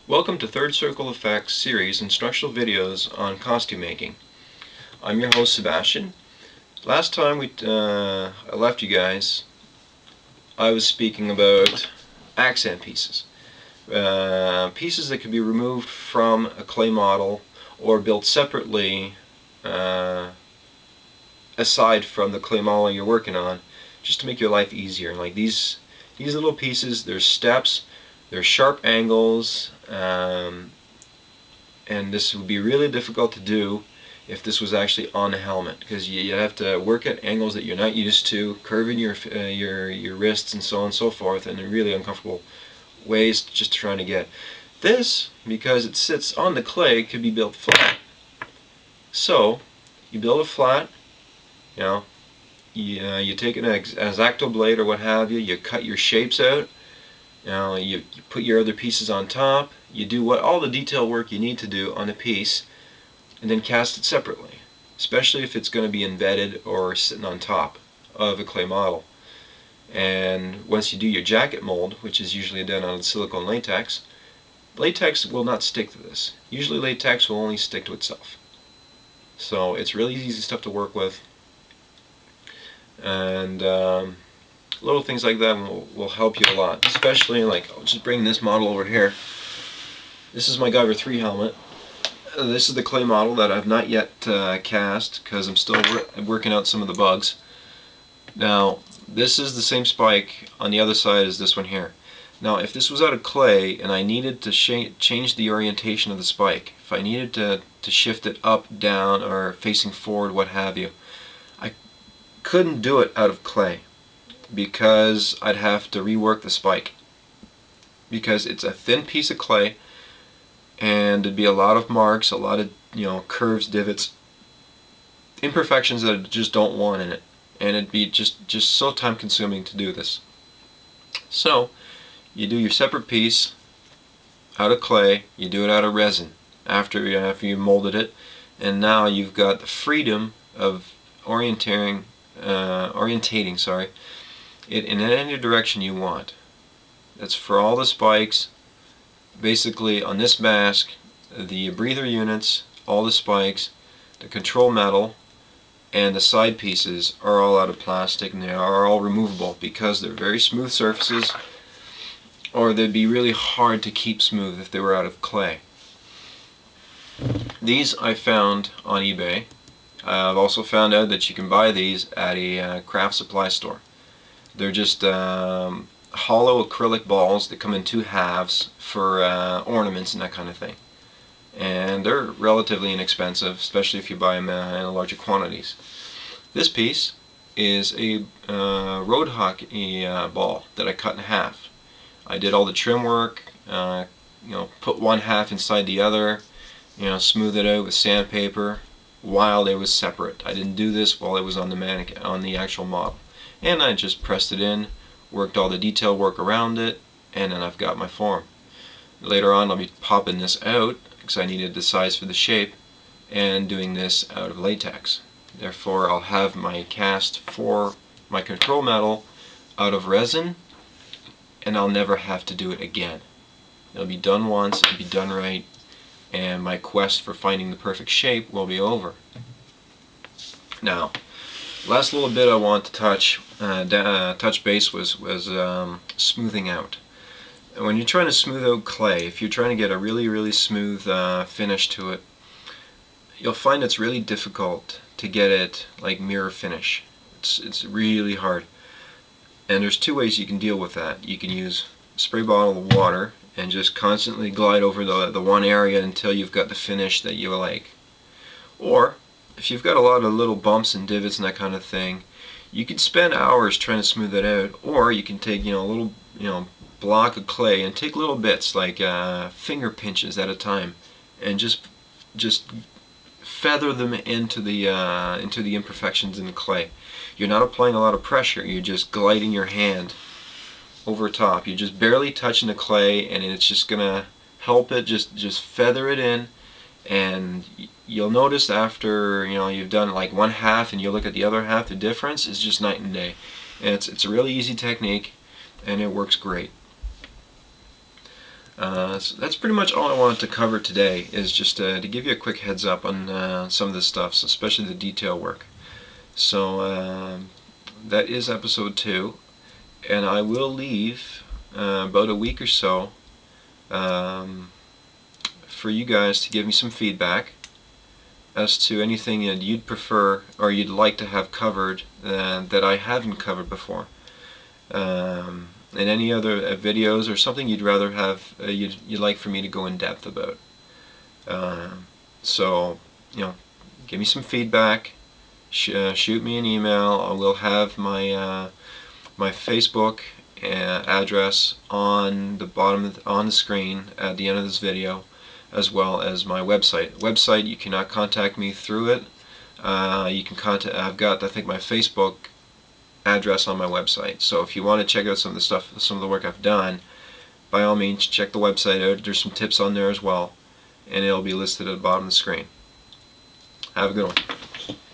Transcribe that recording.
Welcome to Third Circle Effects series instructional videos on costume making. I'm your host Sebastian. Last time I left you guys, I was speaking about accent pieces. Pieces that can be removed from a clay model or built separately aside from the clay model you're working on, just to make your life easier. Like these little pieces, there's steps, there's sharp angles, and this would be really difficult to do if this was actually on a helmet, because you have to work at angles that you're not used to, curving your wrists and so on and so forth, and in really uncomfortable ways just trying to get. This, because it sits on the clay, could be built flat. So you build it flat, you know, you take an X-Acto blade or what have you, you cut your shapes out, you put your other pieces on top, you do all the detail work you need to do on a piece, and then cast it separately, especially if it's going to be embedded or sitting on top of a clay model. And once you do your jacket mold, which is usually done on silicone latex, latex will not stick to this. Usually latex will only stick to itself. So it's really easy stuff to work with, and little things like that will help you a lot. Especially, like, I'll just bring this model over here. This is my Guyver 3 helmet. This is the clay model that I've not yet cast, because I'm still working out some of the bugs. Now, this is the same spike on the other side as this one here. Now, if this was out of clay and I needed to change the orientation of the spike, if I needed to shift it up, down, or facing forward, what have you, I couldn't do it out of clay, because I'd have to rework the spike, because it's a thin piece of clay, and there'd be a lot of marks, a lot of curves, divots, imperfections that I just don't want in it, and it'd be just so time consuming to do this. So you do your separate piece out of clay, you do it out of resin after you molded it, and now you've got the freedom of orientating it in any direction you want. That's for all the spikes. Basically, on this mask, the breather units, all the spikes, the control metal, and the side pieces are all out of plastic, and they are all removable because they're very smooth surfaces, or they'd be really hard to keep smooth if they were out of clay. These I found on eBay. I've also found out that you can buy these at a craft supply store. They're just hollow acrylic balls that come in two halves for ornaments and that kind of thing. And they're relatively inexpensive, especially if you buy them in larger quantities. This piece is a road hockey ball that I cut in half. I did all the trim work, put one half inside the other, smooth it out with sandpaper while it was separate. I didn't do this while it was on the actual model. And I just pressed it in, worked all the detail work around it, and then I've got my form. Later on I'll be popping this out, because I needed the size for the shape, and doing this out of latex. Therefore I'll have my cast for my control metal out of resin, and I'll never have to do it again. It'll be done once, it'll be done right, and my quest for finding the perfect shape will be over. Now, last little bit I want to touch base was smoothing out. And when you're trying to smooth out clay, if you're trying to get a really smooth finish to it, you'll find it's really difficult to get it like mirror finish. It's really hard. And there's two ways you can deal with that. You can use a spray bottle of water and just constantly glide over the one area until you've got the finish that you like. Or if you've got a lot of little bumps and divots and that kind of thing, you can spend hours trying to smooth it out. Or you can take a little block of clay and take little bits, like finger pinches at a time, and just feather them into the imperfections in the clay. You're not applying a lot of pressure, you're just gliding your hand over top. You're just barely touching the clay, and it's just gonna help it just feather it in. And you'll notice after you've done like one half and you look at the other half, the difference is just night and day. And it's a really easy technique, and it works great. So that's pretty much all I wanted to cover today, is just to give you a quick heads up on some of this stuff, so especially the detail work. So that is episode 2, and I will leave about a week or so um, for you guys to give me some feedback as to anything that you'd prefer or you'd like to have covered that I haven't covered before. And any other videos or something you'd rather have, you'd like for me to go in depth about. So, give me some feedback. Shoot me an email. I will have my Facebook address on the bottom on the screen at the end of this video, as well as my website. Website, you cannot contact me through it. You can contact. I've got, I think, my Facebook address on my website. So if you want to check out some of the stuff, some of the work I've done, by all means, check the website out. There's some tips on there as well, and it'll be listed at the bottom of the screen. Have a good one.